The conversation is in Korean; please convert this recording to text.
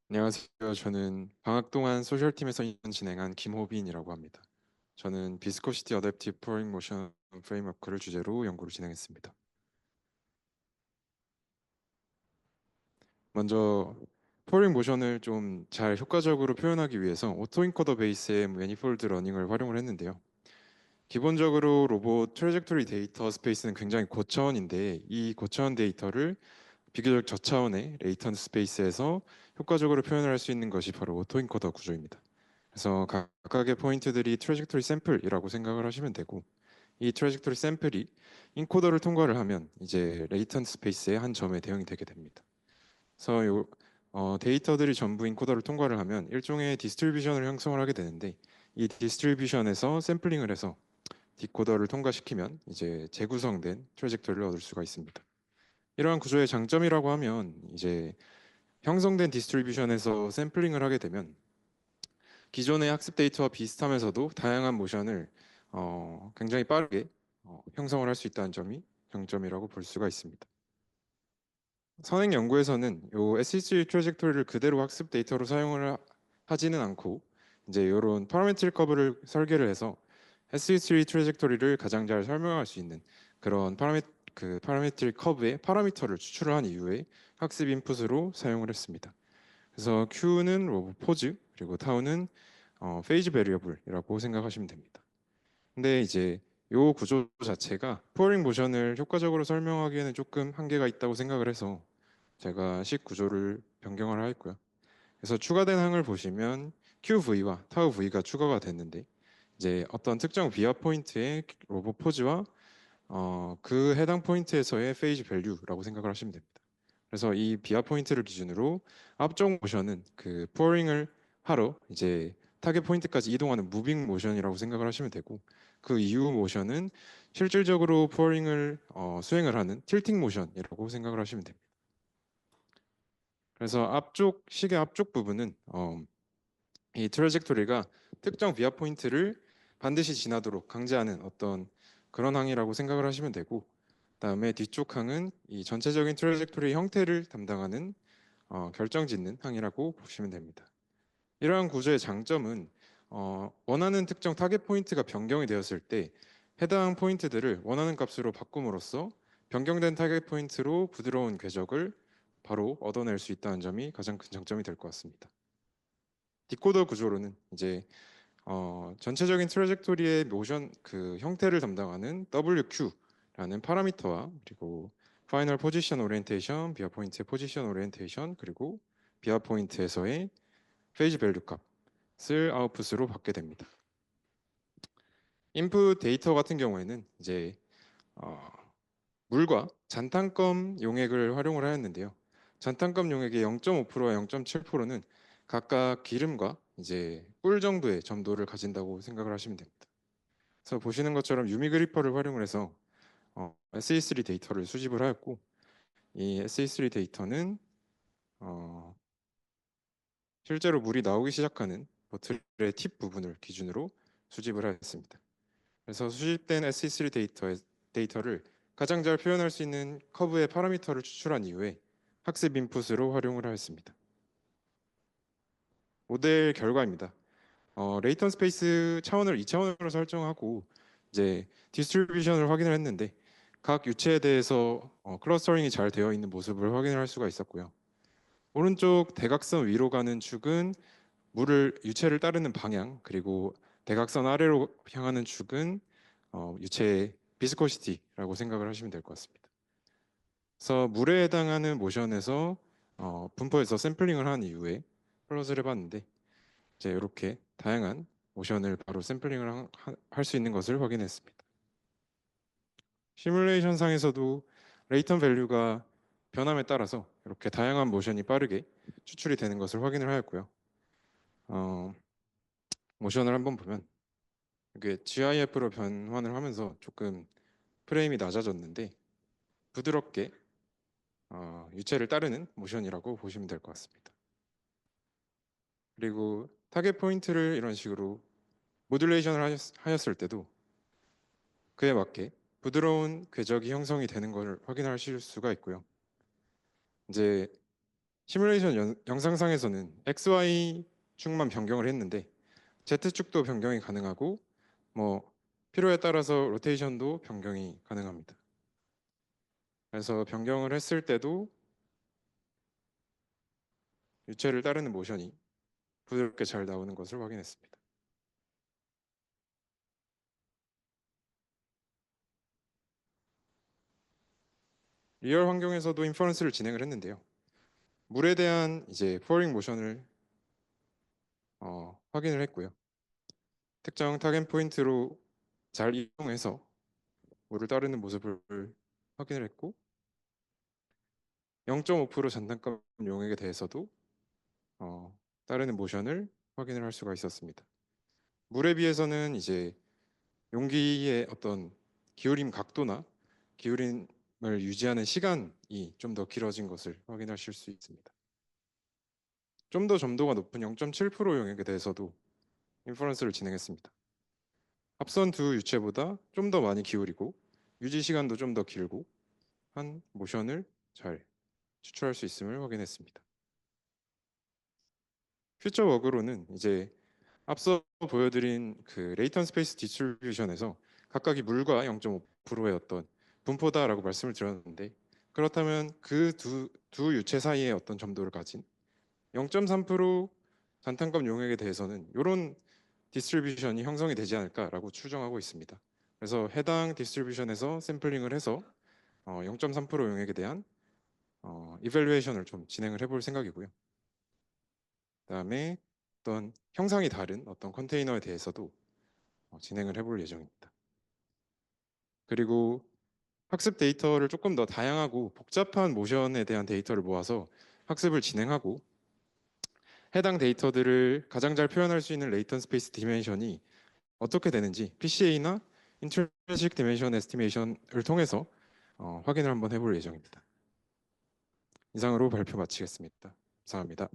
안녕하세요. 저는 방학 동안 소셜팀에서 진행한 김호빈이라고 합니다. 저는 비스코시티 어댑티브 프로잉 모션 프레임워크를 주제로 연구를 진행했습니다. 먼저 프로잉 모션을 좀 잘 효과적으로 표현하기 위해서 오토인코더 베이스의 매니폴드 러닝을 활용을 했는데요. 기본적으로 로봇 트래젝토리 데이터 스페이스는 굉장히 고차원인데 이 고차원 데이터를 비교적 저차원의 레이턴트 스페이스에서 효과적으로 표현을 할 수 있는 것이 바로 오토인코더 구조입니다. 그래서 각각의 포인트들이 트래젝토리 샘플이라고 생각을 하시면 되고 이 트래젝토리 샘플이 인코더를 통과를 하면 이제 레이턴트 스페이스의 한 점에 대응이 되게 됩니다. 그래서 데이터들이 전부 인코더를 통과를 하면 일종의 디스트리뷰션을 형성을 하게 되는데 이 디스트리뷰션에서 샘플링을 해서 디코더를 통과시키면 이제 재구성된 트래젝토리를 얻을 수가 있습니다. 이러한 구조의 장점이라고 하면 이제 형성된 디스트리뷰션에서 샘플링을 하게 되면 기존의 학습 데이터와 비슷하면서도 다양한 모션을 굉장히 빠르게 형성을 할 수 있다는 점이 장점이라고 볼 수가 있습니다. 선행 연구에서는 요 SE3 트래젝토리를 그대로 학습 데이터로 사용을 하지는 않고 이제 이런 파라메트릭 커브를 설계를 해서 SE3 트래젝토리를 가장 잘 설명할 수 있는 그런 파라메트릭 커브의 파라미터를 추출을 한 이후에 학습 인풋으로 사용을 했습니다. 그래서 Q는 로봇 포즈 그리고 타우는 페이지 베리어블이라고 생각하시면 됩니다. 근데 이제 요 구조 자체가 포어링 모션을 효과적으로 설명하기에는 조금 한계가 있다고 생각을 해서 제가 식 구조를 변경을 하였고요. 그래서 추가된 항을 보시면 QV와 타우 V가 추가가 됐는데 이제 어떤 특정 비하 포인트의 로봇 포즈와 그 해당 포인트에서의 페이지 밸류라고 생각을 하시면 됩니다. 그래서 이 비하 포인트를 기준으로 앞쪽 모션은 그 포어링을 하러 이제 타겟 포인트까지 이동하는 무빙 모션이라고 생각을 하시면 되고 그 이후 모션은 실질적으로 포어링을 수행을 하는 틸팅 모션이라고 생각을 하시면 됩니다. 그래서 앞쪽 시계 앞쪽 부분은 이 트래젝토리가 특정 비하 포인트를 반드시 지나도록 강제하는 어떤 그런 항이라고 생각을 하시면 되고 그다음에 뒤쪽 항은 이 전체적인 트래젝토리 형태를 담당하는 결정짓는 항이라고 보시면 됩니다. 이러한 구조의 장점은 원하는 특정 타겟 포인트가 변경이 되었을 때 해당 포인트들을 원하는 값으로 바꿈으로써 변경된 타겟 포인트로 부드러운 궤적을 바로 얻어낼 수 있다는 점이 가장 큰 장점이 될 것 같습니다. 디코더 구조로는 이제 전체적인 트래젝토리의 모션 그 형태를 담당하는 WQ라는 파라미터와 그리고 파이널 포지션 오리엔테이션, 비하 포인트의 포지션 오리엔테이션 그리고 비하 포인트에서의 페이지 밸류 값을 아웃풋으로 받게 됩니다. 인풋 데이터 같은 경우에는 이제 어, 물과 잔탄검 용액을 활용을 하였는데요. 잔탄검 용액의 0.5%와 0.7%는 각각 기름과 이제 꿀 정도의 점도를 가진다고 생각을 하시면 됩니다. 그래서 보시는 것처럼 유미 그리퍼를 활용을 해서 SE3 데이터를 수집을 하였고 이 SE3 데이터는 어, 실제로 물이 나오기 시작하는 보틀의 팁 부분을 기준으로 수집을 하였습니다. 그래서 수집된 SE3 데이터를 가장 잘 표현할 수 있는 커브의 파라미터를 추출한 이후에 학습 인풋으로 활용을 하였습니다. 모델 결과입니다. 레이턴 스페이스 차원을 2차원으로 설정하고 이제 디스트리뷰션을 확인을 했는데 각 유체에 대해서 클러스터링이 잘 되어 있는 모습을 확인을 할 수가 있었고요. 오른쪽 대각선 위로 가는 축은 물을 유체를 따르는 방향 그리고 대각선 아래로 향하는 축은 유체의 비스코시티라고 생각을 하시면 될 것 같습니다. 그래서 물에 해당하는 모션에서 분포해서 샘플링을 한 이후에 플롯을 해봤는데 이제 이렇게 다양한 모션을 바로 샘플링을 할 수 있는 것을 확인했습니다. 시뮬레이션 상에서도 레이턴 밸류가 변함에 따라서 이렇게 다양한 모션이 빠르게 추출이 되는 것을 확인을 하였고요. 어, 모션을 한번 보면 이게 GIF로 변환을 하면서 조금 프레임이 낮아졌는데 부드럽게 유체를 따르는 모션이라고 보시면 될 것 같습니다. 그리고 타겟 포인트를 이런 식으로 모듈레이션을 하였을 때도 그에 맞게 부드러운 궤적이 형성이 되는 것을 확인하실 수가 있고요. 이제 시뮬레이션 영상상에서는 XY 축만 변경을 했는데 Z축도 변경이 가능하고 뭐 필요에 따라서 로테이션도 변경이 가능합니다. 그래서 변경을 했을 때도 유체를 따르는 모션이 부드럽게 잘 나오는 것을 확인했습니다. 리얼 환경에서도 인퍼런스를 진행을 했는데요. 물에 대한 이제 포어링 모션을 확인을 했고요. 특정 타겟 포인트로 잘 이동해서 물을 따르는 모습을 확인을 했고 0.5% 잔단감 용액에 대해서도 따르는 모션을 확인을 할 수가 있었습니다. 물에 비해서는 이제 용기의 어떤 기울임 각도나 기울임을 유지하는 시간이 좀 더 길어진 것을 확인하실 수 있습니다. 좀 더 점도가 높은 0.7% 용액에 대해서도 인퍼런스를 진행했습니다. 앞선 두 유체보다 좀 더 많이 기울이고 유지 시간도 좀 더 길고 한 모션을 잘 추출할 수 있음을 확인했습니다. 퓨처 워크로는 이제 앞서 보여드린 그 레이턴 스페이스 디스트리뷰션에서 각각이 물과 0.5%의 어떤 분포다라고 말씀을 드렸는데 그렇다면 그 두 유체 사이의 어떤 점도를 가진 0.3% 잔탄감 용액에 대해서는 이런 디스트리뷰션이 형성이 되지 않을까라고 추정하고 있습니다. 그래서 해당 디스트리뷰션에서 샘플링을 해서 0.3% 용액에 대한 이밸루에이션을 좀 진행을 해볼 생각이고요. 그다음에 어떤 형상이 다른 어떤 컨테이너에 대해서도 진행을 해볼 예정입니다. 그리고 학습 데이터를 조금 더 다양하고 복잡한 모션에 대한 데이터를 모아서 학습을 진행하고 해당 데이터들을 가장 잘 표현할 수 있는 레이턴 스페이스 디멘션이 어떻게 되는지 PCA나 인트린식 디멘션 에스티메이션을 통해서 확인을 한번 해볼 예정입니다. 이상으로 발표 마치겠습니다. 감사합니다.